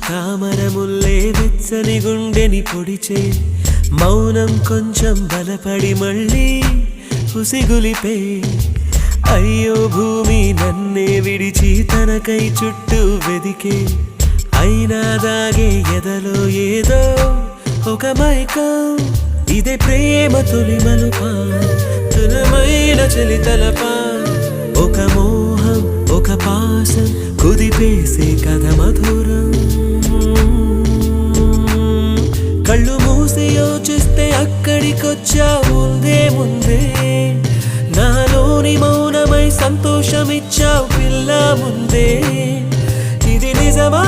తామరముల్లే వెచ్చని గుండెని పొడిచే మౌనం కొంచెం బలపడి మళ్ళీ ఉసిగులిపే అయ్యో భూమి నన్నే విడిచి తనకై చుట్టూ వెదికే అయినా దాగే ఎదలో ఏదో ఒక మైకం ఇదే ప్రేమ తొలి మలుపా తులమైన చలి తలపా ఒక మోహం ఒక పాసం కుదిపేసే కథ మధురం కళ్ళు మూసి యోచిస్తే అక్కడికొచ్చా ముందే ముందే నాలోని మౌనమై సంతోషమిచ్చావు పిల్ల ముందే ఇది నిజమా